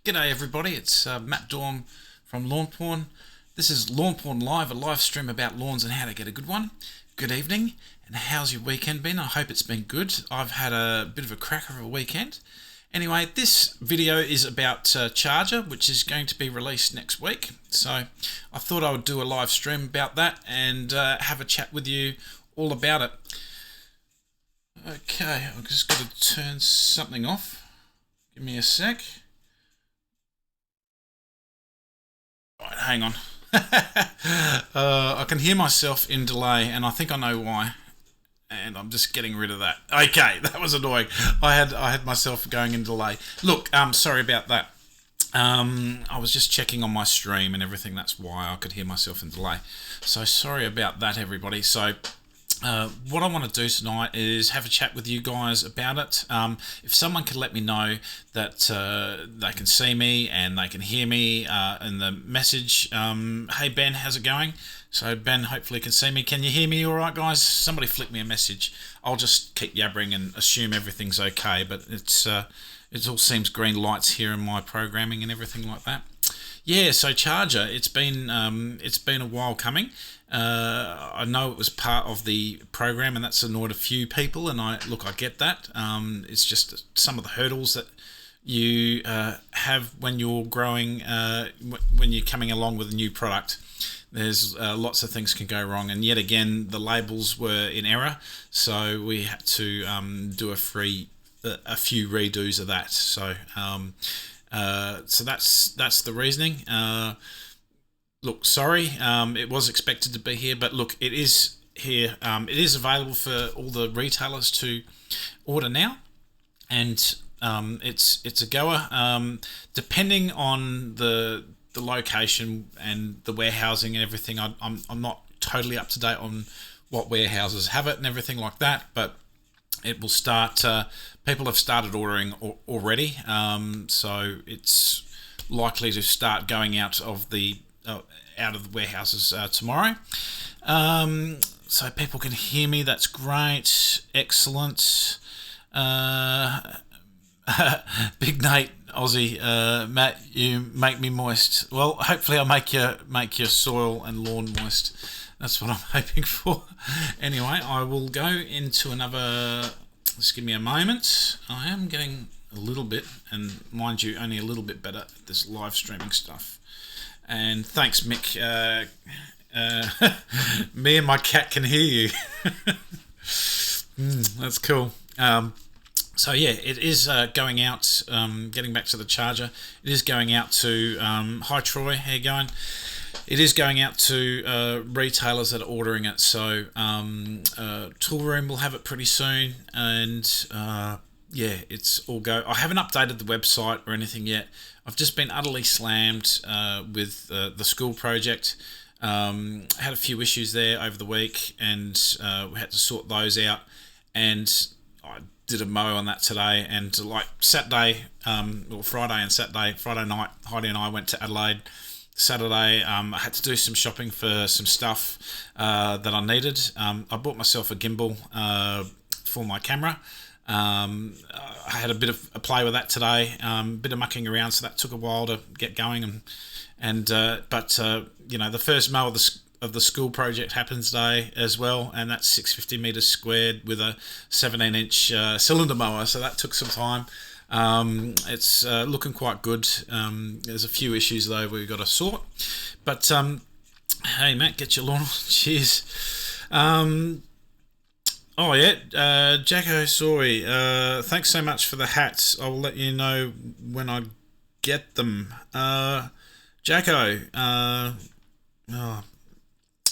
G'day everybody, it's Matt Dorm from Lawnporn. This is Lawnporn Live, a live stream about lawns and how to get a good one. Good evening, and how's your weekend been? I hope it's been good. I've had a bit of a cracker of a weekend. Anyway, this video is about Charger, which is going to be released next week. So I thought I would do a live stream about that and have a chat with you all about it. Okay, I've just got to turn something off. Give me a sec. Right, hang on. I can hear myself in delay, and I think I know why. And I'm just getting rid of that. Okay, that was annoying. I had myself going in delay. Look, sorry about that. I was just checking on my stream and everything. That's why I could hear myself in delay. So sorry about that, everybody. So what I want to do tonight is have a chat with you guys about it. If someone can let me know that they can see me and they can hear me in the message, hey Ben, how's it going? So Ben hopefully can see me. Can you hear me all right, guys? Somebody flick me a message. I'll just keep yabbering and assume everything's okay, but it all seems green lights here in my programming and everything like that. Yeah, so Charger, it's been a while coming. I know it was part of the program, and that's annoyed a few people. And I get that. It's just some of the hurdles that you have when you're growing, when you're coming along with a new product. There's lots of things can go wrong, and yet again, the labels were in error, so we had to do a few redos of that. So. So that's the reasoning. Look, sorry, it was expected to be here, but look, it is here. It is available for all the retailers to order now, and it's a goer. Depending on the location and the warehousing and everything, I'm not totally up to date on what warehouses have it and everything like that, but it will start. People have started ordering already, so it's likely to start going out of the warehouses tomorrow. So people can hear me. That's great. Excellent. Big Nate Aussie, Matt, you make me moist. Well, hopefully I'll make your soil and lawn moist. That's what I'm hoping for. Anyway, I will go into another. Just give me a moment. I am getting a little bit, and mind you, only a little bit better at this live streaming stuff. And thanks, Mick. Me and my cat can hear you. That's cool. So yeah, it is going out. Getting back to the Charger, it is going out to hi Troy, how you going? It is going out to retailers that are ordering it, so Tool Room will have it pretty soon, and yeah, it's all go. I haven't updated the website or anything yet. I've just been utterly slammed with the school project. Had a few issues there over the week, and we had to sort those out, and I did a mow on that today, and like Saturday, or Friday and Saturday, Friday night, Heidi and I went to Adelaide. Saturday, I had to do some shopping for some stuff that I needed. I bought myself a gimbal for my camera. I had a bit of a play with that today, bit of mucking around, so that took a while to get going. But you know, the first mow of the school project happens today as well, and that's 650 meters squared with a 17-inch cylinder mower. So that took some time. It's looking quite good. There's a few issues though we've got to sort, but hey Matt, get your lawn. Cheers. Oh yeah, Jacko, sorry. Thanks so much for the hats. I will let you know when I get them. Jacko, oh,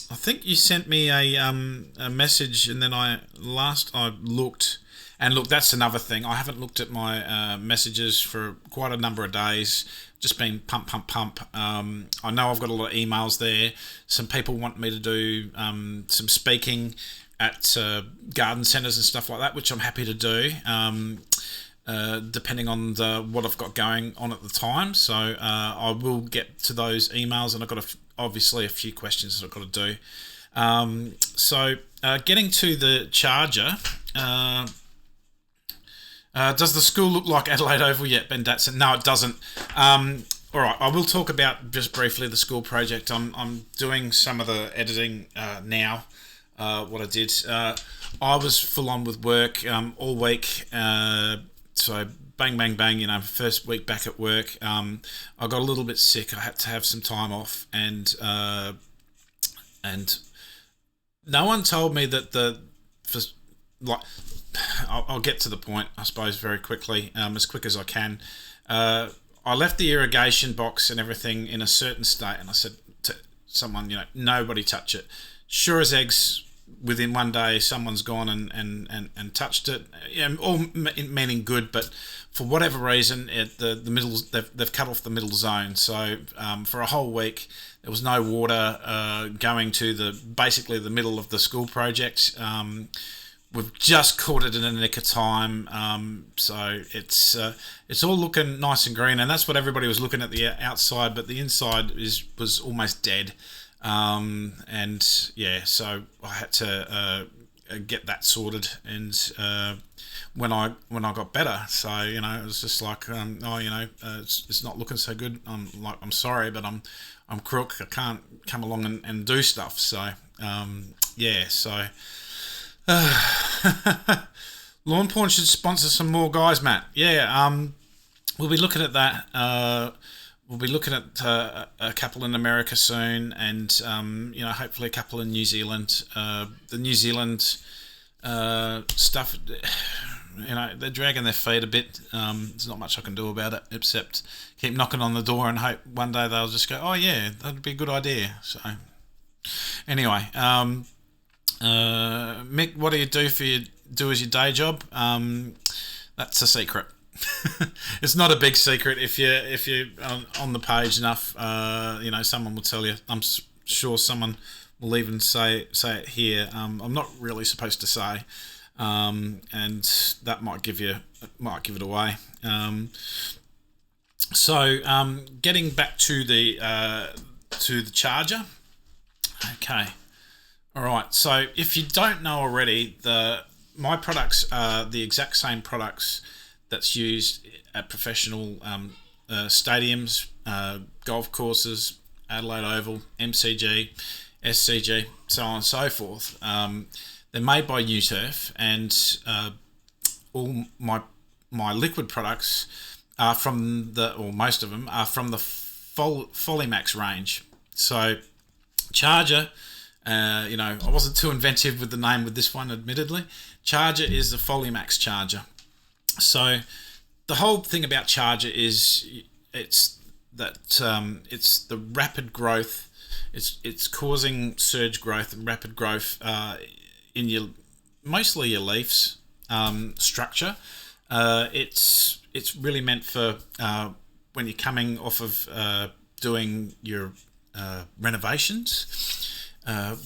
I think you sent me a message, and then I looked. And look, that's another thing. I haven't looked at my messages for quite a number of days. Just been pump. I know I've got a lot of emails there. Some people want me to do some speaking at garden centres and stuff like that, which I'm happy to do, depending on what I've got going on at the time. So I will get to those emails, and I've got obviously a few questions that I've got to do. So getting to the Charger. Does the school look like Adelaide Oval yet, Ben Datson? No, it doesn't. All right, I will talk about just briefly the school project. I'm doing some of the editing now. What I did, I was full on with work all week. So bang, bang, bang. First week back at work, I got a little bit sick. I had to have some time off, and no one told me that for, like, I'll get to the point, I suppose, very quickly, as quick as I can. I left the irrigation box and everything in a certain state, and I said to someone, nobody touch it. Sure as eggs, within one day, someone's gone and touched it. All meaning good, but for whatever reason, the middle they've cut off the middle zone. So for a whole week, there was no water going to basically the middle of the school project. We've just caught it in a nick of time, so it's all looking nice and green, and that's what everybody was looking at the outside, but the inside was almost dead, and yeah, so I had to get that sorted, and when I got better, so it was just like, it's not looking so good. I'm sorry, but I'm crook. I can't come along and do stuff. So yeah, so. Lawnporn should sponsor some more guys, Matt. Yeah, we'll be looking at that. We'll be looking at a couple in America soon, and hopefully a couple in New Zealand. The New Zealand stuff, they're dragging their feet a bit. There's not much I can do about it except keep knocking on the door and hope one day they'll just go, "Oh yeah, that'd be a good idea." So anyway. Mick, what do you do as your day job? That's a secret. It's not a big secret if you're on the page enough. Someone will tell you. I'm sure someone will even say it here. I'm not really supposed to say, and that might give it away. So getting back to the charger. Okay. All right, so if you don't know already, my products are the exact same products that's used at professional stadiums, golf courses, Adelaide Oval, MCG, SCG, so on and so forth. They're made by UTurf, and all my liquid products are from or most of them are from the Folimax range. So Charger. I wasn't too inventive with the name with this one, admittedly. Charger is the Folimax charger. So the whole thing about Charger is it's the rapid growth. It's causing surge growth and rapid growth in mostly your leaves structure. It's really meant for when you're coming off of doing your renovations.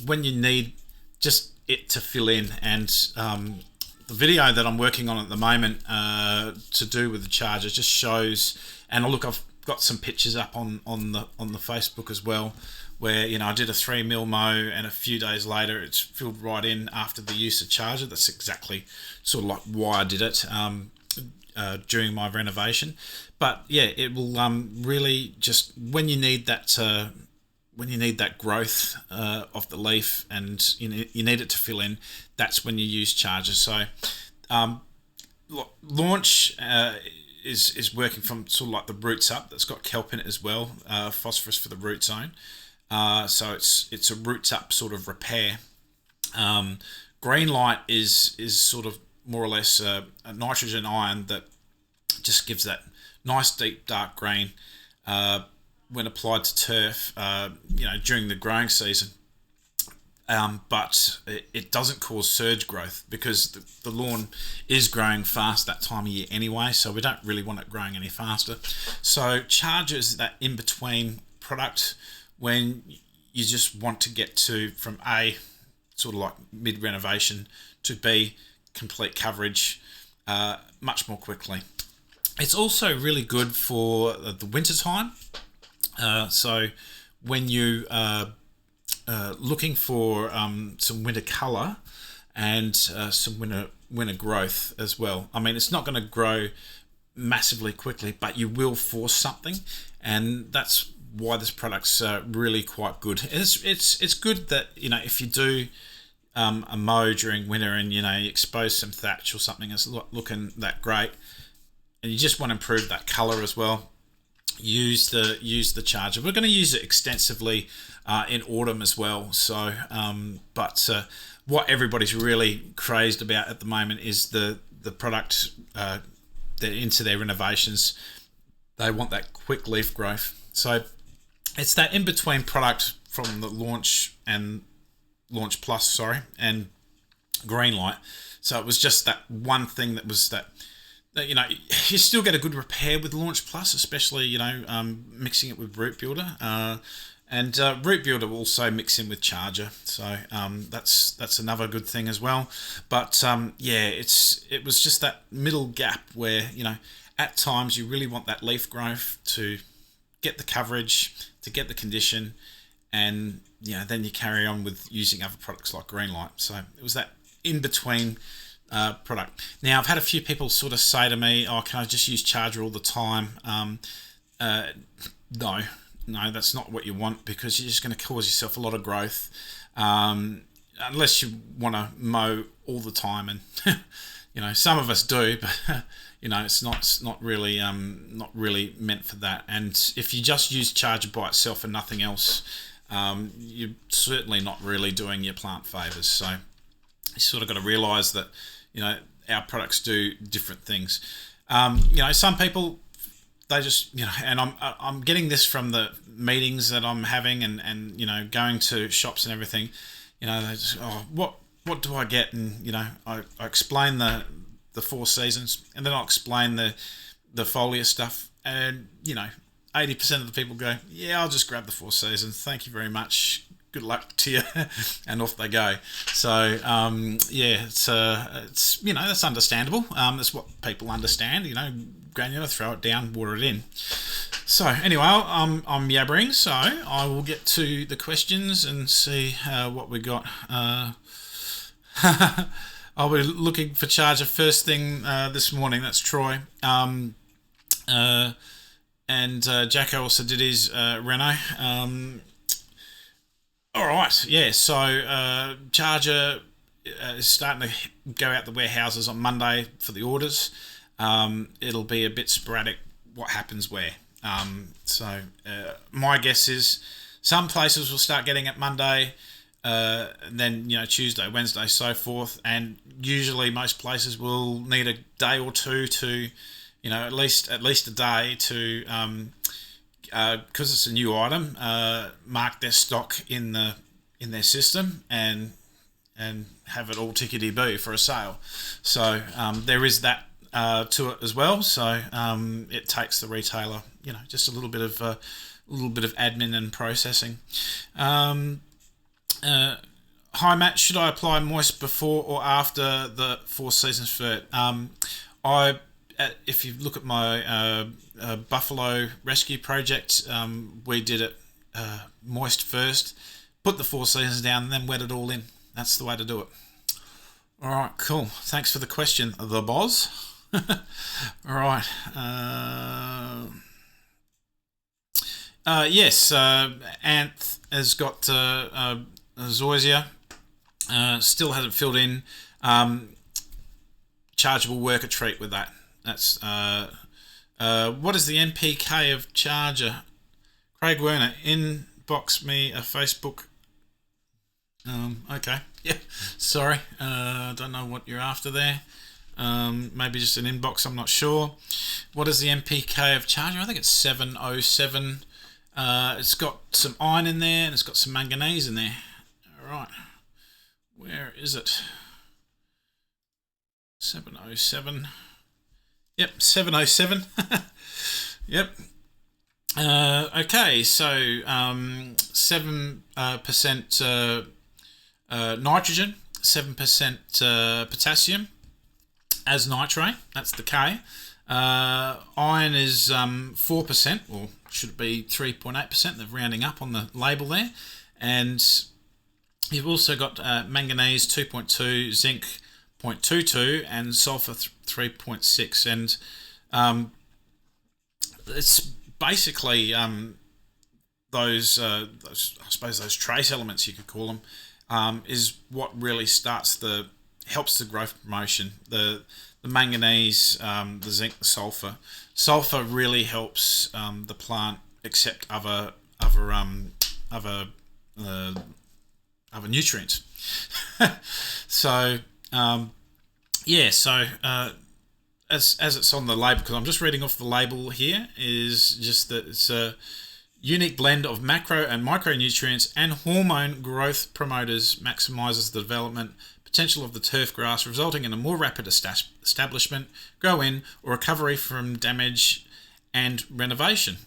When you need just it to fill in, and the video that I'm working on at the moment to do with the charger just shows, and look, I've got some pictures up on the Facebook as well, where I did a 3mm mow, and a few days later it's filled right in after the use of charger. That's exactly sort of like why I did it during my renovation. But yeah, it will really just when you need that growth of the leaf, and you need it to fill in, that's when you use charger. So Launch is working from sort of like the roots up. That's got kelp in it as well, phosphorus for the root zone. So it's a roots up sort of repair. Green light is sort of more or less a nitrogen ion that just gives that nice deep dark green when applied to turf, during the growing season. But it doesn't cause surge growth because the lawn is growing fast that time of year anyway, so we don't really want it growing any faster. So Charger is that in-between product when you just want to get from A, sort of like mid-renovation, to B, complete coverage much more quickly. It's also really good for the winter time. So when you looking for some winter colour and some winter winter growth as well. I mean, it's not going to grow massively quickly, but you will force something, and that's why this product's really quite good. It's good that, if you do a mow during winter and you expose some thatch or something that's looking that great, and you just want to improve that color as well, use the charger. We're going to use it extensively in autumn as well. So, but what everybody's really crazed about at the moment is the product. They're into their renovations. They want that quick leaf growth. So it's that in between product from the Launch Plus, and Greenlight. So it was just that one thing that was that you still get a good repair with Launch Plus, especially mixing it with Root Builder, and Root Builder will also mix in with Charger. So that's another good thing as well. But it was just that middle gap where at times you really want that leaf growth to get the coverage, to get the condition, and then you carry on with using other products like Greenlight. So it was that in between product. Now I've had a few people sort of say to me, "Oh, can I just use Charger all the time?" No, that's not what you want, because you're just going to cause yourself a lot of growth, unless you want to mow all the time, and some of us do, but it's not really meant for that. And if you just use Charger by itself and nothing else, you're certainly not really doing your plant favors. So you sort of got to realise that our products do different things. Some people, they just and I'm getting this from the meetings that I'm having, and going to shops and everything. They just, what do I get? And I explain the 4 seasons, and then I'll explain the foliar stuff, and 80% of the people go, "Yeah, I'll just grab the 4 seasons. Thank you very much. Good luck to you," and off they go. So it's that's understandable. That's what people understand. Granular, throw it down, water it in. So anyway, I'm yabbering, so I will get to the questions and see what we got. I'll be looking for Charger first thing this morning. That's Troy. And Jacko also did his Renault. All right, yeah. So Charger is starting to go out the warehouses on Monday for the orders. It'll be a bit sporadic what happens where. So my guess is some places will start getting it Monday, then Tuesday, Wednesday, so forth, and usually most places will need a day or two to, at least a day to, because it's a new item, mark their stock in their system and have it all tickety-boo for a sale. So there is that to it as well. So it takes the retailer, just a little bit of admin and processing. Hi Matt, should I apply moist before or after the 4 seasons for it? If you look at my Buffalo Rescue project, we did it moist first, put the 4 seasons down, and then wet it all in. That's the way to do it. All right, cool. Thanks for the question, the Boz. All right. Yes, Anth has got Zoysia. Still hasn't filled in. Chargeable worker treat with that. That's what is the NPK of Charger? Craig Werner, inbox me a Facebook. Okay. Yeah. Sorry. Don't know what you're after there. Maybe just an inbox. I'm not sure. What is the NPK of Charger? I think it's 707. It's got some iron in there and it's got some manganese in there. All right. Where is it? 707. Yep, 707. Yep. Okay, so 7% nitrogen, 7% potassium as nitrate. That's the K. Iron is 4%, or should it be 3.8%? They're rounding up on the label there. And you've also got manganese 2.2, zinc 0.22 and sulfur 3.6, and it's basically those I suppose those trace elements, you could call them, is what really helps the growth promotion. The manganese, the zinc, the sulfur. Sulfur really helps the plant accept other nutrients. So as it's on the label, because I'm just reading off the label here, is just that it's a unique blend of macro and micronutrients and hormone growth promoters, maximizes the development potential of the turf grass, resulting in a more rapid establishment, grow in, or recovery from damage and renovation.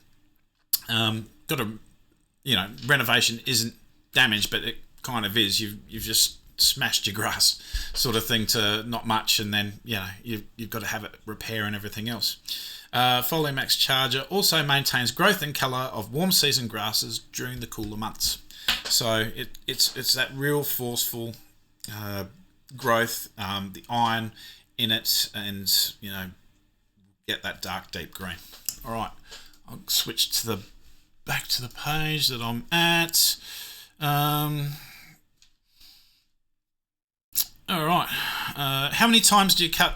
Renovation isn't damage, but it kind of is. You've just smashed your grass, sort of thing, to not much, and then you've got to have it repair and everything else. Foliamax Charger also maintains growth and colour of warm season grasses during the cooler months. So it's that real forceful growth, the iron in it, and get that dark deep green. All right, I'll switch back to the page that I'm at. All right. How many times do you cut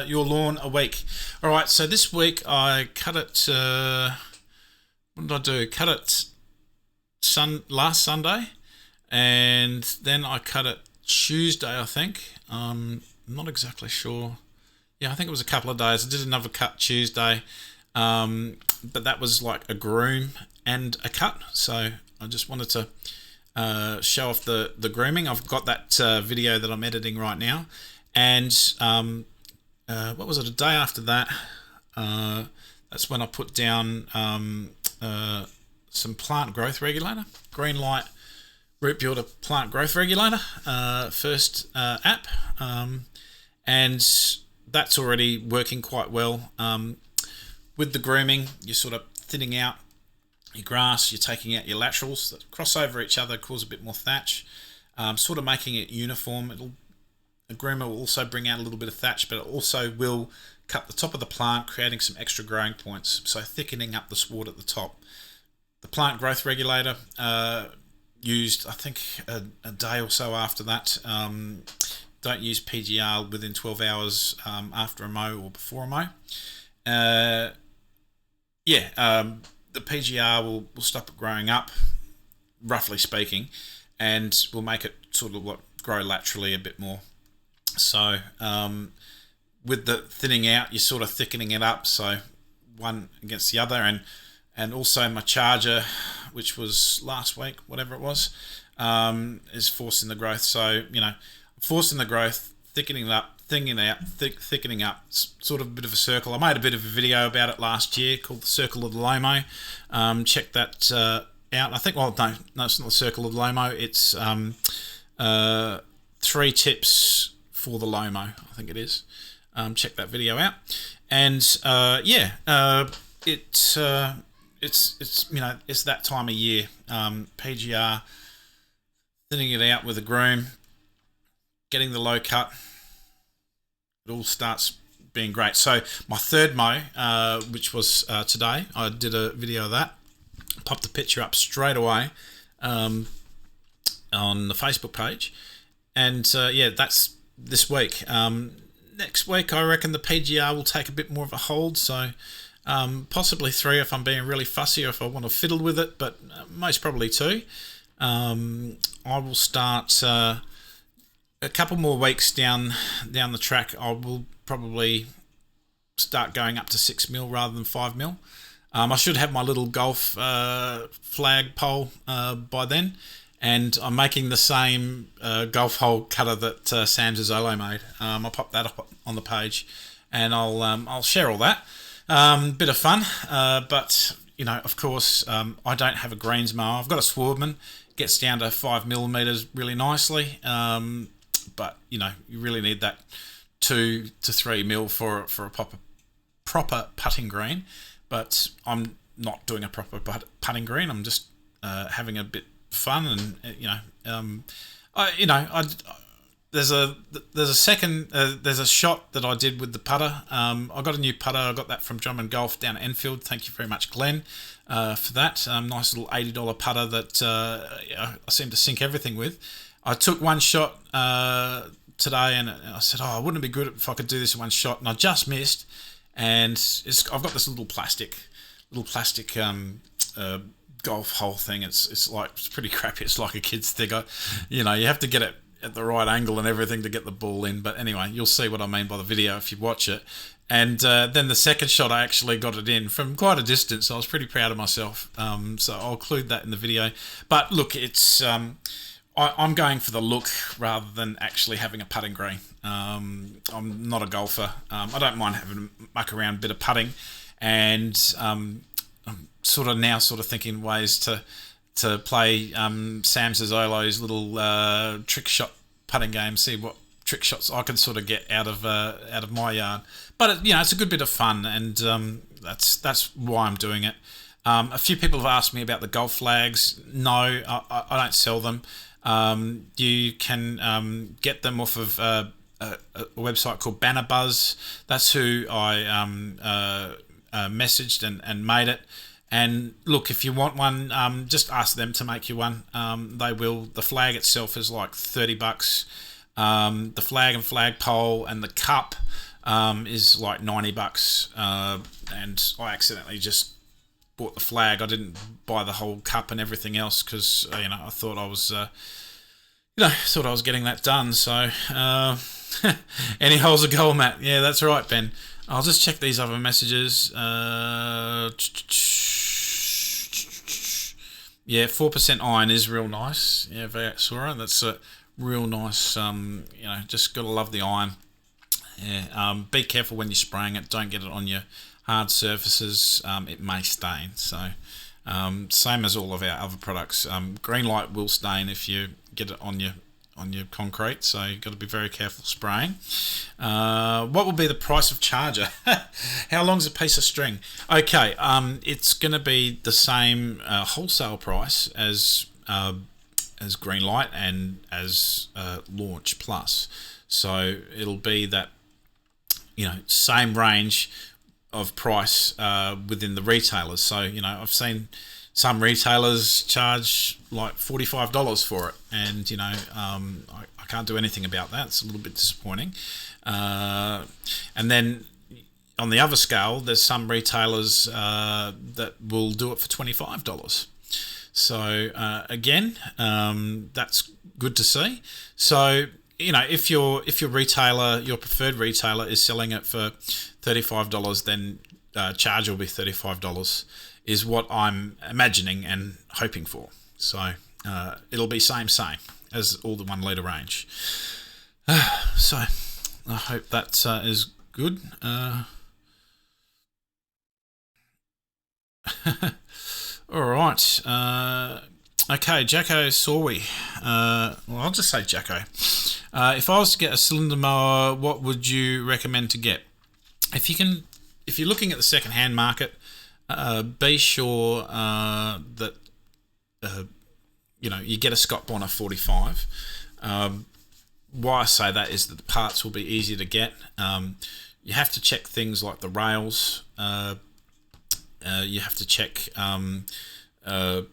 your lawn a week? All right. So this week I cut it. What did I do? Cut it last Sunday, and then I cut it Tuesday, I think. I'm not exactly sure. Yeah, I think it was a couple of days. I did another cut Tuesday, but that was like a groom and a cut. So I just wanted to show off the grooming. I've got that video that I'm editing right now, and what was it, a day after that, that's when I put down some plant growth regulator, Green Light Root Builder plant growth regulator, first app, and that's already working quite well. With the grooming, you're sort of thinning out your grass, you're taking out your laterals that cross over each other, cause a bit more thatch, sort of making it uniform. A groomer will also bring out a little bit of thatch, but it also will cut the top of the plant, creating some extra growing points, so thickening up the sward at the top. The plant growth regulator used, I think, a day or so after that. Don't use PGR within 12 hours after a mow or before a mow. The PGR will stop it growing up, roughly speaking, and will make it sort of grow laterally a bit more. So with the thinning out, you're sort of thickening it up, so one against the other, and also my charger, which was last week, whatever it was, is forcing the growth. So forcing the growth, thickening it up, thickening up, sort of a bit of a circle. I made a bit of a video about it last year called the Circle of the Lomo. Check that out. I think, no, it's not the Circle of the Lomo. It's 3 tips for the Lomo, I think it is. Check that video out. And it's that time of year. PGR, thinning it out with a groom, getting the low cut, it all starts being great. So my third mow, which was today, I did a video of that, popped the picture up straight away on the Facebook page, and that's this week. Next week I reckon the PGR will take a bit more of a hold, so possibly 3 if I'm being really fussy, or if I want to fiddle with it, but most probably 2. I will start a couple more weeks down the track. I will probably start going up to 6mm rather than 5mm. I should have my little golf flag pole by then, and I'm making the same golf hole cutter that Sam Zazolo made. I'll pop that up on the page, and I'll share all that. Bit of fun, but of course, I don't have a greens mower. I've got a Swardman, gets down to 5mm really nicely. But you really need that 2 to 3mm for a proper putting green. But I'm not doing a proper putting green. I'm just there's a second there's a shot that I did with the putter. I got a new putter. I got that from Drummond Golf down at Enfield. Thank you very much, Glenn, for that. Nice little $80 putter that I seem to sink everything with. I took one shot today, and I said, "Oh, wouldn't it be good if I could do this in one shot?" And I just missed. And I've got this little plastic golf hole thing. It's pretty crappy. It's like a kid's thing. You have to get it at the right angle and everything to get the ball in. But anyway, you'll see what I mean by the video if you watch it. And then the second shot, I actually got it in from quite a distance. I was pretty proud of myself. So I'll include that in the video. But look, it's I'm going for the look rather than actually having a putting green. I'm not a golfer. I don't mind having a muck around bit of putting, and I'm sort of thinking ways to play Sam Zazolo's little trick shot putting game. See what trick shots I can sort of get out of my yard. But it's a good bit of fun, and that's why I'm doing it. A few people have asked me about the golf flags. No, I don't sell them. You can get them off of a website called Banner Buzz. That's who I messaged and made it. And look, if you want one, just ask them to make you one. They will. The flag itself is like $30. The flag and flagpole and the cup is like $90. And I accidentally just bought the flag. I didn't buy the whole cup and everything else because I thought I was getting that done. So any holes a goal, Matt. Yeah, that's right, Ben. I'll just check these other messages. Yeah, 4% iron is real nice. Yeah, Sora, that's a real nice. Just gotta love the iron. Yeah. Be careful when you're spraying it. Don't get it on your hard surfaces. It may stain. So same as all of our other products. Green light will stain if you get it on your concrete, so you've got to be very careful spraying. What will be the price of charger? How long's a piece of string? Okay, it's going to be the same wholesale price as green light and as Launch Plus. So it'll be that same range of price within the retailers. So I've seen some retailers charge like $45 for it, and I can't do anything about that. It's a little bit disappointing. And then on the other scale, there's some retailers that will do it for $25. So again, that's good to see. So if your retailer, your preferred retailer, is selling it for $35, then charge will be $35. Is what I'm imagining and hoping for. So it'll be same as all the 1 litre range. So I hope that is good. All right. Okay, Jacko Sawi. Well, I'll just say Jacko. If I was to get a cylinder mower, what would you recommend to get? If you're looking at the second-hand market, be sure that you get a Scott Bonner 45. Why I say that is that the parts will be easier to get. You have to check things like the rails. You have to check that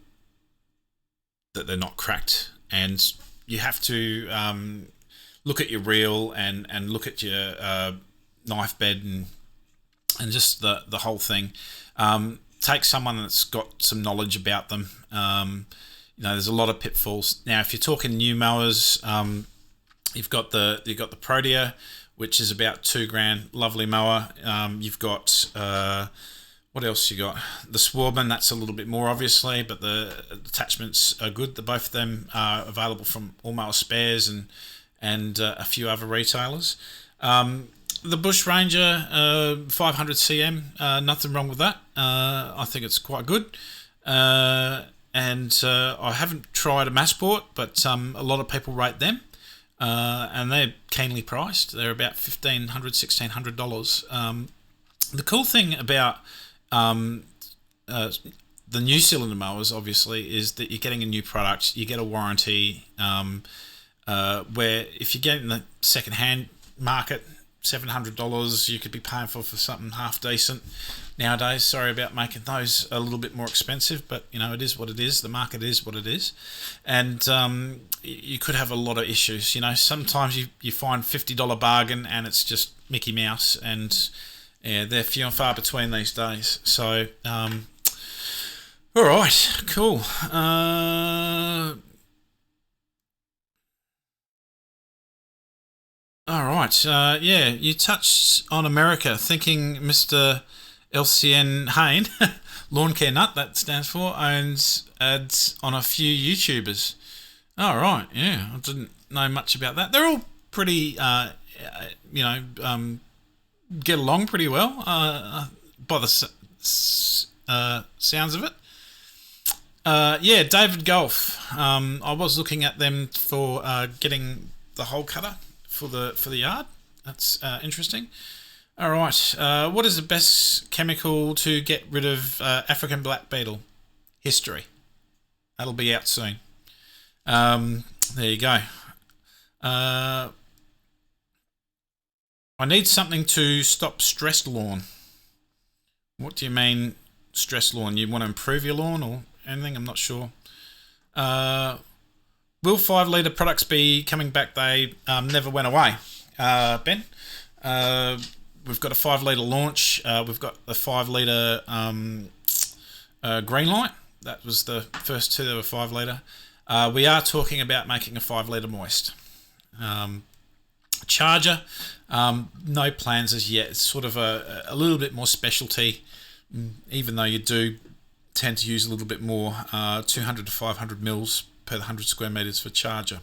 they're not cracked, and you have to look at your reel and look at your knife bed and just the whole thing. Take someone that's got some knowledge about them. There's a lot of pitfalls. Now, if you're talking new mowers, you've got the Protea, which is about $2,000, lovely mower. You've got what else you got? The Swarman, that's a little bit more obviously, but the attachments are good. Both of them are available from All Mower Spares and a few other retailers. The Bush Ranger 500 cm, nothing wrong with that. I think it's quite good. And I haven't tried a Massport, but a lot of people rate them. And they're keenly priced. They're about $1,500, $1,600. The cool thing about the new cylinder mowers, obviously, is that you're getting a new product. You get a warranty. where if you get in the second-hand market, $700 you could be paying for something half decent nowadays. Sorry about making those a little bit more expensive, but it is what it is. The market is what it is, and you could have a lot of issues. Sometimes you find $50 bargain and it's just Mickey Mouse, and yeah, they're few and far between these days. So all right, cool. All right. Yeah, you touched on America, thinking Mr. LCN Hain, Lawn Care Nut, that stands for, owns ads on a few YouTubers. All right. Yeah, I didn't know much about that. They're all pretty, get along pretty well by the sounds of it. Yeah, David Golf. I was looking at them for getting the hole cutter for the yard. That's interesting. All right. What is the best chemical to get rid of African black beetle? History. That'll be out soon. There you go. I need something to stop stressed lawn. What do you mean stressed lawn? You want to improve your lawn or anything? I'm not sure. Will 5 litre products be coming back? They never went away, Ben. We've got a 5 litre launch. We've got the 5 litre green light. That was the first two that were 5 litre. We are talking about making a 5 litre moist. Charger, no plans as yet. It's sort of a little bit more specialty, even though you do tend to use a little bit more, 200 to 500 mils per 100 square metres for charger.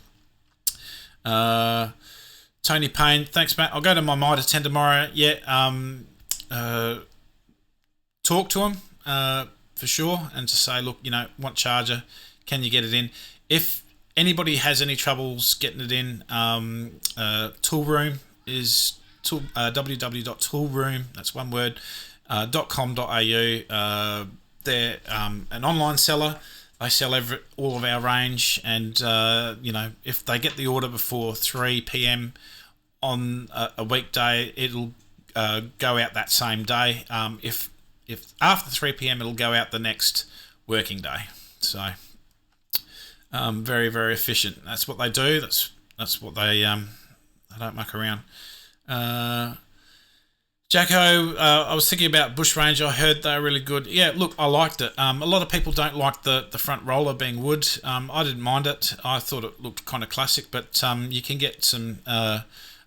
Tony Payne, thanks, Matt. I'll go to my Mitre 10 tomorrow. Yeah, talk to him for sure, and to say, look, want charger, can you get it in? If anybody has any troubles getting it in, Toolroom is www.toolroom, that's one word, .com.au. They're an online seller. They sell all of our range, and if they get the order before 3 p.m. on a weekday, it'll go out that same day. If after 3 p.m. it'll go out the next working day. So very, very efficient. That's what they do. That's what they don't muck around. Jacko, I was thinking about Bushranger. I heard they were really good. Yeah, look, I liked it. A lot of people don't like the front roller being wood. I didn't mind it. I thought it looked kind of classic, but you can get some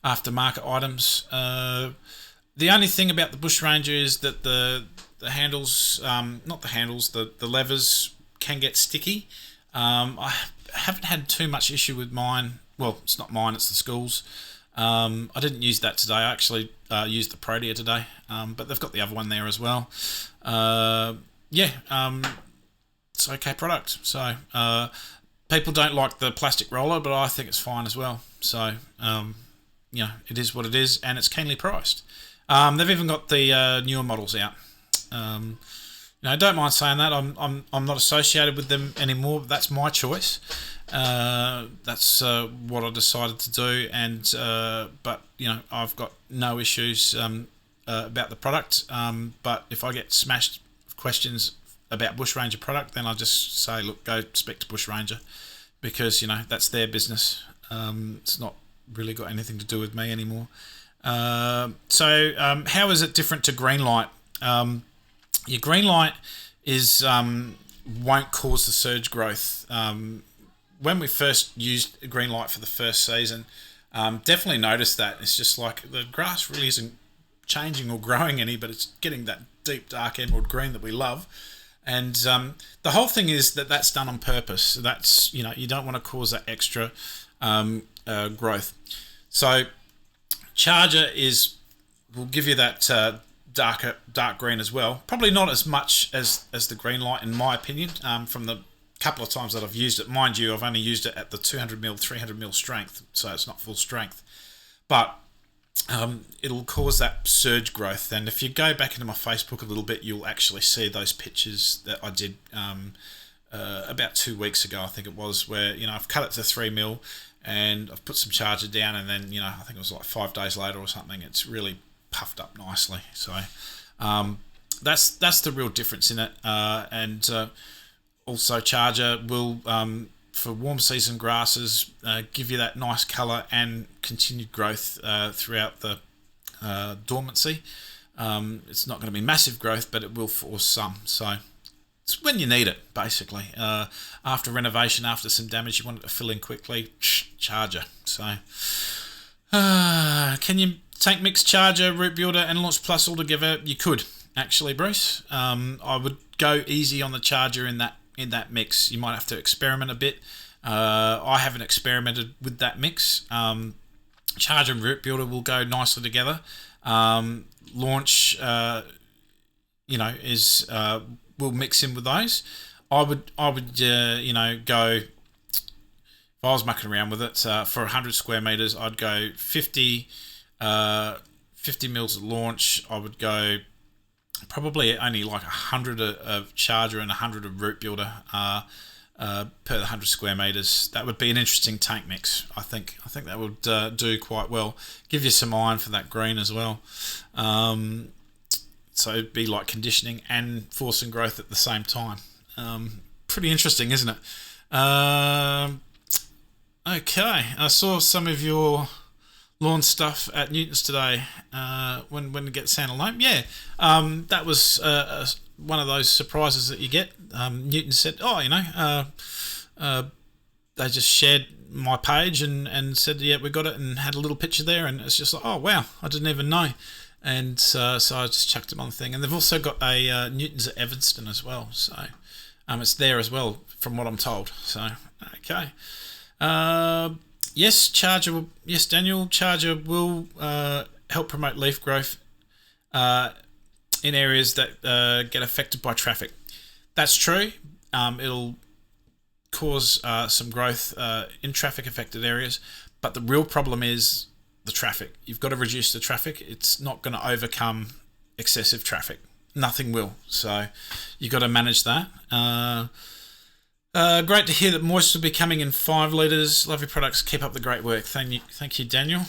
aftermarket items. The only thing about the Bushranger is that the handles, not the handles, the levers can get sticky. I haven't had too much issue with mine. Well, it's not mine, it's the school's. I didn't use that today. I actually used the Protea today, but they've got the other one there as well. It's okay product. So people don't like the plastic roller, but I think it's fine as well. So it is what it is, and it's keenly priced. They've even got the newer models out. Don't mind saying that. I'm not associated with them anymore. But that's my choice. That's what I decided to do, and but I've got no issues about the product. But if I get smashed questions about Bushranger product, then I just say, look, go speak to Bushranger, because that's their business. It's not really got anything to do with me anymore. So how is it different to Greenlight? Your Greenlight is won't cause the surge growth. When we first used Greenlight for the first season, definitely noticed that. It's just like the grass really isn't changing or growing any, but it's getting that deep dark emerald green that we love. And the whole thing is that that's done on purpose. That's you don't want to cause that extra growth. So Charger will give you that dark green as well. Probably not as much as the Greenlight, in my opinion, from the couple of times that I've used it. Mind you, I've only used it at the 200ml, 300ml strength, so it's not full strength. But it'll cause that surge growth. And if you go back into my Facebook a little bit, you'll actually see those pictures that I did about 2 weeks ago, I think it was, where I've cut it to 3 mil, and I've put some charger down, and then I think it was like 5 days later or something, it's really puffed up nicely. So that's the real difference in it. And also, charger will for warm season grasses give you that nice colour and continued growth throughout the dormancy. It's not going to be massive growth, but it will force some. So it's when you need it, basically. After renovation, after some damage, you want it to fill in quickly. Charger. So, can you tank mix, charger, root builder, and launch plus all together? You could actually, Bruce. I would go easy on the charger in that mix. You might have to experiment a bit. I haven't experimented with that mix. Charger and root builder will go nicely together. Launch, is will mix in with those. I would go. If I was mucking around with it for 100 square meters, I'd go 50 mils of launch. I would go probably only like 100 of charger and 100 of root builder per the 100 square meters. That would be an interesting tank mix. I think that would do quite well. Give you some iron for that green as well. So it'd be like conditioning and forcing growth at the same time. Pretty interesting, isn't it? Okay, I saw some of your lawn stuff at Newton's today. When we get Santa Loam, that was one of those surprises that you get. Newton said, they just shared my page and said, yeah, we got it, and had a little picture there, and it's just like, oh wow, I didn't even know. And so I just chucked it on the thing. And they've also got a Newton's at Evanston as well, so it's there as well from what I'm told. So okay. Yes, charger. Yes, Daniel. Charger will help promote leaf growth in areas that get affected by traffic. That's true. It'll cause some growth in traffic-affected areas, but the real problem is the traffic. You've got to reduce the traffic. It's not going to overcome excessive traffic. Nothing will. So you've got to manage that. Great to hear that moist will be coming in 5 litres. Love your products. Keep up the great work. Thank you, Daniel.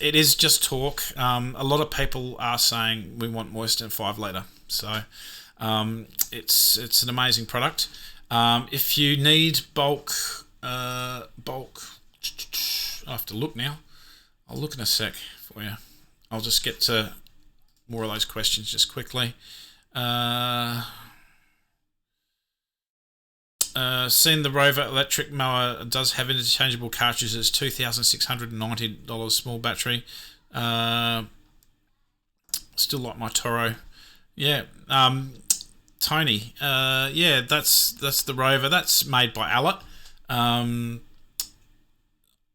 It is just talk. A lot of people are saying we want moist in 5 litre. So it's an amazing product. If you need bulk, I have to look now. I'll look in a sec for you. I'll just get to more of those questions just quickly. Seen the Rover electric mower does have interchangeable cartridges. $2,690 small battery. Still like my Toro. Yeah. Tony. That's the Rover. That's made by Allett.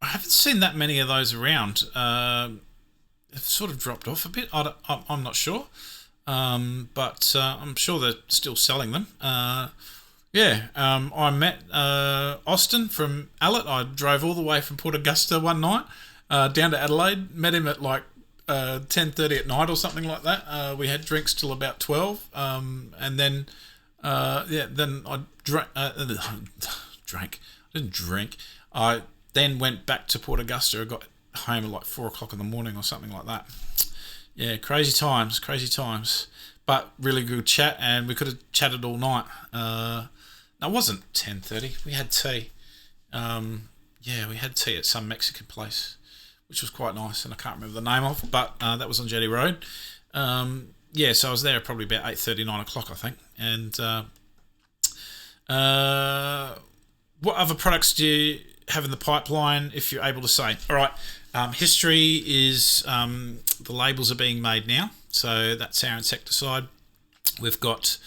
I haven't seen that many of those around. It's sort of dropped off a bit. I'm not sure. But I'm sure they're still selling them. I met Austin from Allett. I drove all the way from Port Augusta one night down to Adelaide. Met him at like 10:30 at night or something like that. We had drinks till about 12, and then then I drank. I didn't drink. I then went back to Port Augusta. I got home at like 4 o'clock in the morning or something like that. Yeah, crazy times. But really good chat, and we could have chatted all night. No, it wasn't 10:30. We had tea. We had tea at some Mexican place, which was quite nice, and I can't remember the name of, but that was on Jetty Road. So I was there probably about 8:30, 9 o'clock, I think. And what other products do you have in the pipeline, if you're able to say? All right, history is the labels are being made now, so that's our insecticide. We've got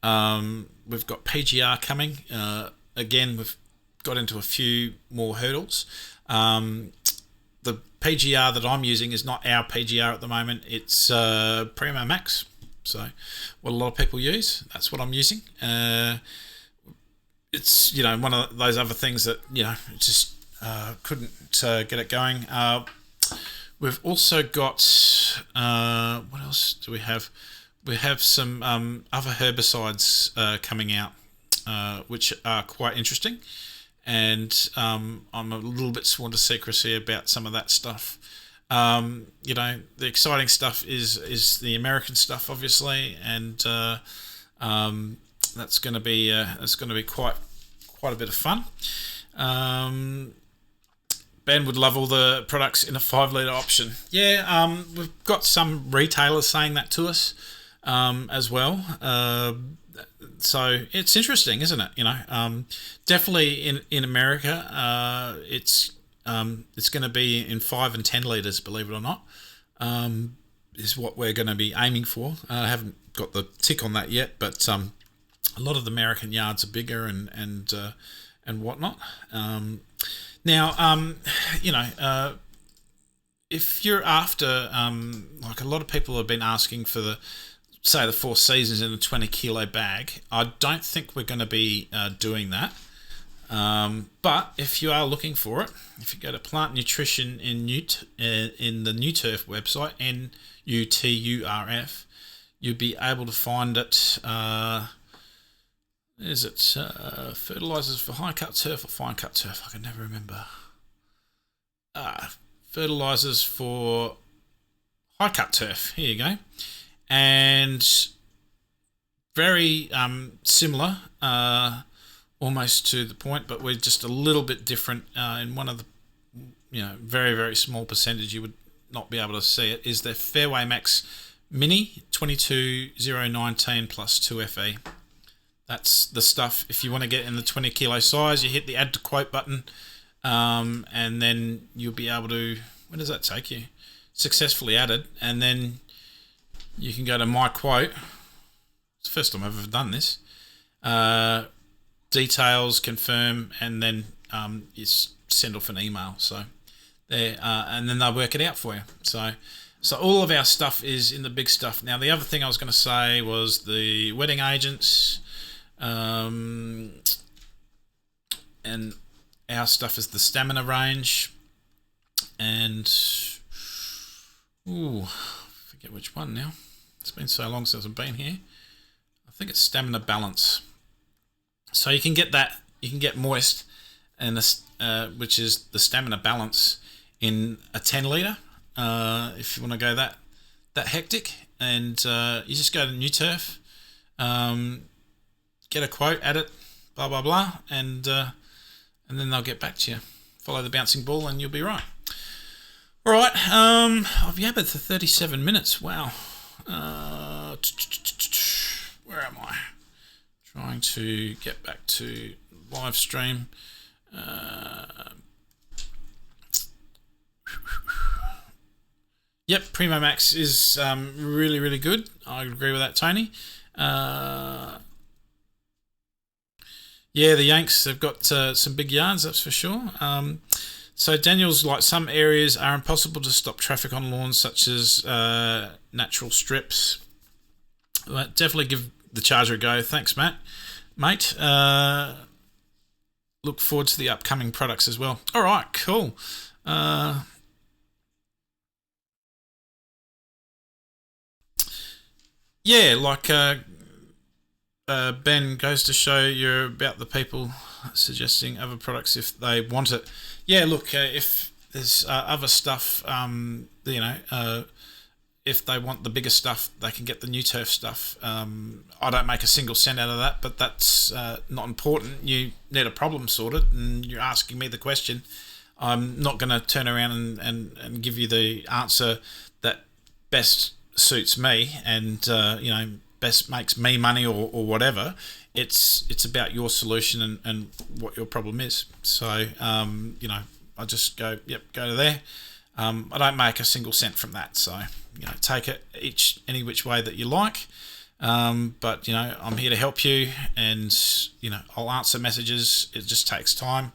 PGR coming. Again, we've got into a few more hurdles. The PGR that I'm using is not our PGR at the moment. It's Primo Max. So what a lot of people use, that's what I'm using. It's one of those other things that just couldn't get it going. We've also got what else do we have? We have some other herbicides coming out, which are quite interesting. and I'm a little bit sworn to secrecy about some of that stuff. The exciting stuff is the American stuff, obviously, and that's going to be quite a bit of fun. Ben would love all the products in a 5 litre option. Yeah, we've got some retailers saying that to us as well. So it's interesting, isn't it? Definitely in America, it's going to be in 5 and 10 litres, believe it or not, is what we're going to be aiming for. I haven't got the tick on that yet, but a lot of the American yards are bigger and whatnot. Now, if you're after, like a lot of people have been asking for the 4 seasons in a 20 kilo bag, I don't think we're going to be doing that. But if you are looking for it, if you go to Plant Nutrition in the New Turf website, NUTURF, you'll be able to find it. Is it fertilisers for high cut turf or fine cut turf? I can never remember. Fertilisers for high cut turf. Here you go. And very similar, almost to the point, but we're just a little bit different. In one of the, very, very small percentage, you would not be able to see it, is the Fairway Max Mini 22019 plus 2FE. That's the stuff. If you want to get in the 20 kilo size, you hit the add to quote button, and then you'll be able to, where does that take you? Successfully added, and then you can go to my quote. It's the first time I've ever done this. Details, confirm, and then you send off an email. So there, and then they'll work it out for you. So all of our stuff is in the big stuff. Now, the other thing I was going to say was the wedding agents. And our stuff is the stamina range, and forget which one now. It's been so long since I've been here. I think it's stamina balance. So you can get that. You can get moist, and which is the stamina balance in a 10 litre. If you want to go that hectic, and you just go to New Turf. Get a quote, add it, blah blah blah, and then they'll get back to you. Follow the bouncing ball, and you'll be right. All right, I've yabbered for 37 minutes. Wow. Where am I? Trying to get back to live stream. Yep, Primo Max is really, really good. I agree with that, Tony. Yeah, the Yanks have got some big yards, that's for sure. So Daniel's like, some areas are impossible to stop traffic on lawns, such as natural strips. But definitely give the Charger a go. Thanks, mate. Look forward to the upcoming products as well. All right, cool. Yeah, like Ben, goes to show you're about the people suggesting other products if they want it. Yeah, look, if there's other stuff, if they want the bigger stuff, they can get the New Turf stuff. I don't make a single cent out of that, but that's not important. You need a problem sorted, and you're asking me the question. I'm not going to turn around and give you the answer that best suits me and best makes me money or whatever. It's about your solution and what your problem is. So I just go to there. I don't make a single cent from that. So take it any which way that you like. But I'm here to help you, and I'll answer messages. It just takes time.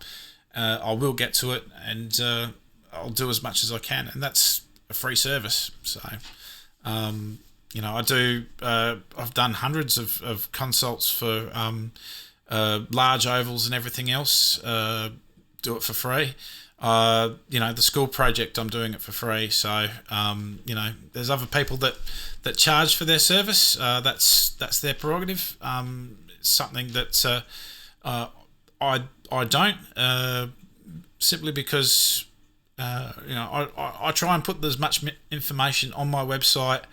I will get to it, and I'll do as much as I can, and that's a free service. So I do. I've done hundreds of consults for large ovals and everything else. Do it for free. The school project, I'm doing it for free. So there's other people that charge for their service. That's their prerogative. It's something that I don't, simply because I try and put as much information on my website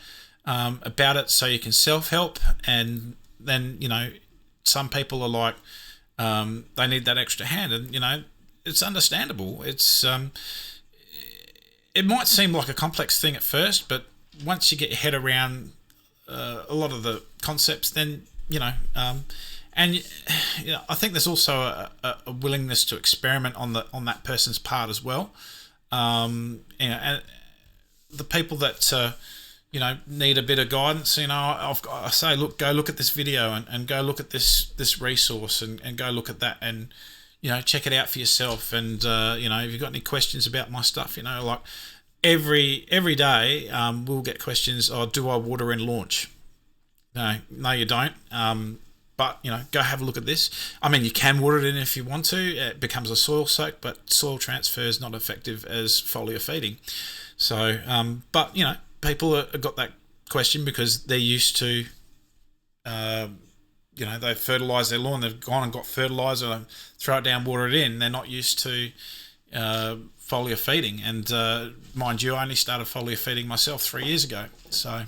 about it so you can self-help, and then some people are like, they need that extra hand, and it's understandable. It might seem like a complex thing at first, but once you get your head around a lot of the concepts, then and I think there's also a willingness to experiment on that person's part as well. And the people that need a bit of guidance, I say, look, go look at this video, and go look at this resource, and go look at that, and check it out for yourself. And if you've got any questions about my stuff, like every day, we'll get questions. Oh, do I water in launch? No, you don't. But go have a look at this. I mean, you can water it in if you want to. It becomes a soil soak, but soil transfer is not effective as foliar feeding. So, but people have got that question because they're used to, they fertilise their lawn. They've gone and got fertiliser, and throw it down, water it in. They're not used to foliar feeding. And mind you, I only started foliar feeding myself 3 years ago. So.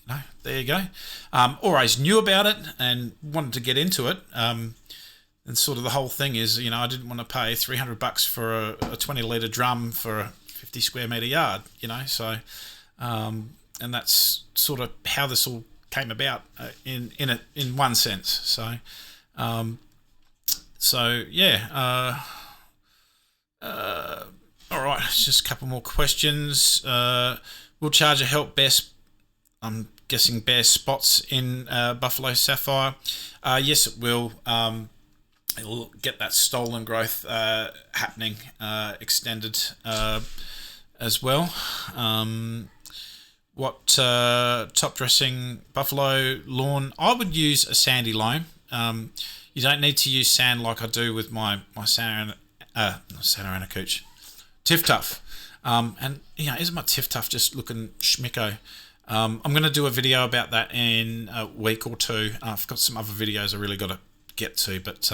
No, there you go. Always knew about it and wanted to get into it. And sort of the whole thing is, I didn't want to pay $300 for a 20-litre drum for a 50 square metre yard, So, and that's sort of how this all came about in one sense. So, yeah. All right, just a couple more questions. Will Charger help best? I'm guessing bare spots in Buffalo Sapphire. Yes, it will. It'll get that stolen growth happening, extended as well. What top dressing Buffalo lawn? I would use a sandy loam. You don't need to use sand like I do with my Santa Ana Cooch, Tiff Tuff. And isn't my Tiff Tuff just looking schmicko? I'm going to do a video about that in a week or two. I've got some other videos I really got to get to, but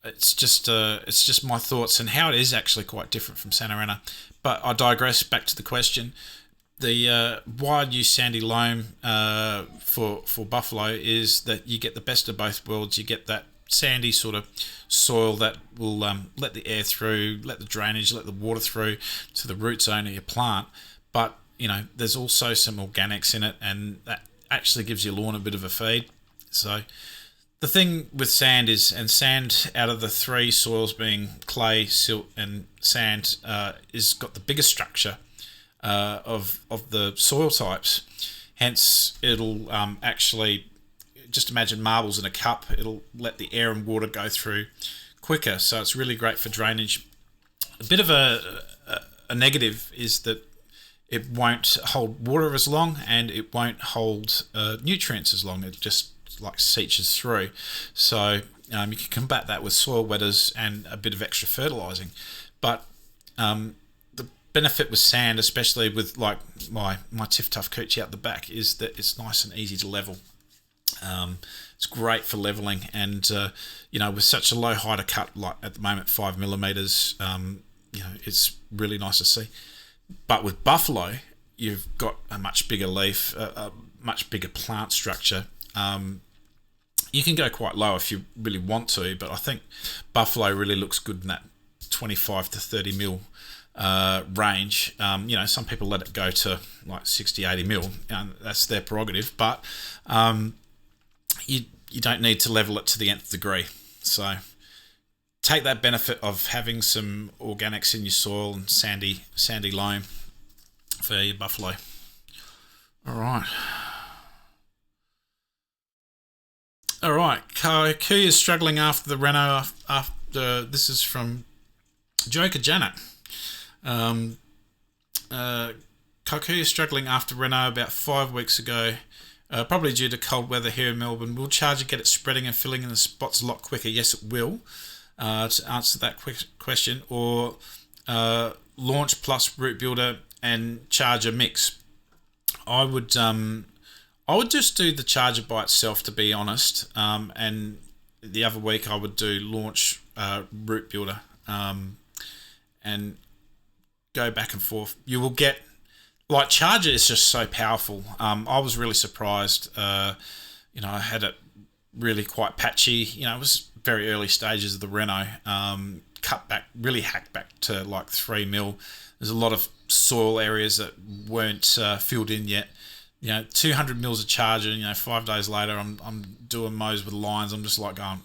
it's just my thoughts and how it is actually quite different from Santa Ana. But I digress. Back to the question. The why I'd use sandy loam for buffalo is that you get the best of both worlds. You get that sandy sort of soil that will let the air through, let the drainage, let the water through to the root zone of your plant, but there's also some organics in it, and that actually gives your lawn a bit of a feed. So the thing with sand is, and sand out of the three soils being clay, silt, and sand, is got the biggest structure of the soil types. Hence, it'll actually, just imagine marbles in a cup. It'll let the air and water go through quicker. So it's really great for drainage. A bit of a negative is that it won't hold water as long, and it won't hold nutrients as long. It just like seeches through. So you can combat that with soil wetters and a bit of extra fertilizing. But the benefit with sand, especially with like my Tiff Tuff Coochie out the back, is that it's nice and easy to level. It's great for leveling, and with such a low height of cut, like at the moment 5 millimeters, it's really nice to see. But with buffalo, you've got a much bigger leaf, a much bigger plant structure. You can go quite low if you really want to, but I think buffalo really looks good in that 25 to 30 mil range. Some people let it go to like 60, 80 mil, and that's their prerogative, but you don't need to level it to the nth degree. So take that benefit of having some organics in your soil and sandy loam for your buffalo. All right. Kakuya is struggling after the reno. After this is from Joker Janet. Kakuya is struggling after reno about 5 weeks ago. Probably due to cold weather here in Melbourne. Will Charger get it spreading and filling in the spots a lot quicker? Yes, it will. To answer that quick question, or launch plus root builder and Charger mix. I would just do the Charger by itself, to be honest, and the other week I would do launch route builder, and go back and forth. You will get, like, Charger is just so powerful. I was really surprised. I had it really quite patchy. It was very early stages of the Renault. Cut back, really hacked back to like 3 mil. There's a lot of soil areas that weren't filled in yet. 200 mils of Charger. 5 days later, I'm doing mows with lines. I'm just like going,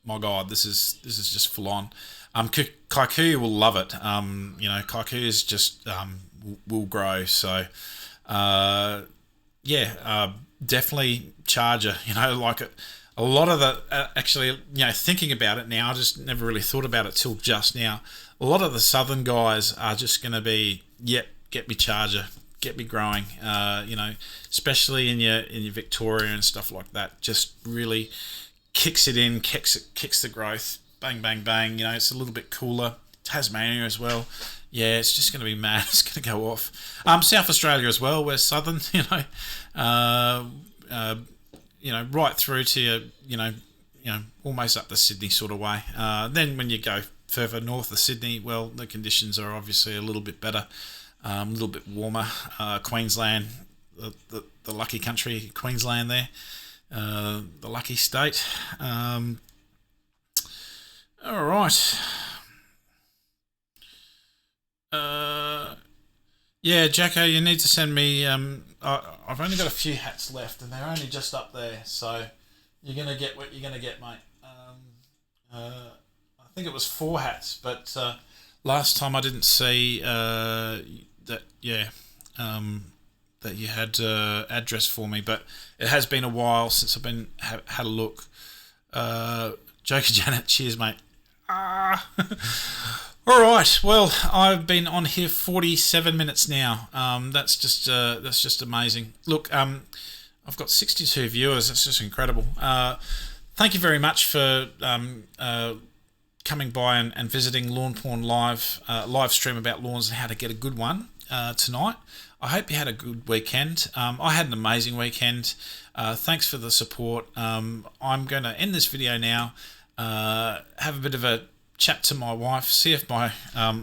my God, this is just full on. Kikuyu will love it. Kikuyu is just will grow. So, definitely Charger. Like a lot of the actually, thinking about it now, I just never really thought about it till just now. A lot of the southern guys are just going to be, yep, get me Charger, get me growing. Especially in your Victoria and stuff like that. Just really kicks it in, kicks the growth. Bang, bang, bang. It's a little bit cooler. Tasmania as well. Yeah, it's just going to be mad. It's going to go off. South Australia as well. We're southern. Right through to almost up the Sydney sort of way. Then when you go further north of Sydney, well, the conditions are obviously a little bit better, a little bit warmer. Queensland, the lucky country, Queensland there, the lucky state. All right. Yeah, Jacko, you need to send me. I've only got a few hats left, and they're only just up there. So you're gonna get what you're gonna get, mate. I think it was 4 hats, but last time I didn't see that. Yeah, that you had address for me, but it has been a while since I've been had a look. Joker Janet, cheers, mate. All right. Well, I've been on here 47 minutes now. That's just amazing. Look, I've got 62 viewers. That's just incredible. Thank you very much for coming by and visiting Lawnporn live stream about lawns and how to get a good one tonight. I hope you had a good weekend. I had an amazing weekend. Thanks for the support. I'm going to end this video now. Have a bit of a chat to my wife, see if my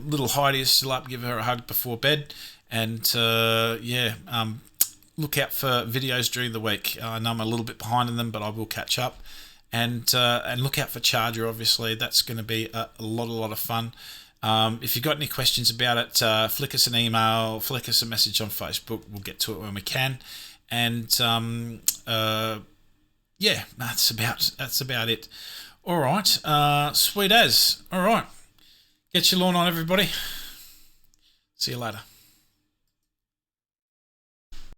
little Heidi is still up, give her a hug before bed, and look out for videos during the week. I know I'm a little bit behind in them, but I will catch up, and look out for Charger. Obviously, that's going to be a lot of fun. If you've got any questions about it, flick us an email, flick us a message on Facebook. We'll get to it when we can, and that's about it. All right, sweet as. All right, get your lawn on, everybody. See you later.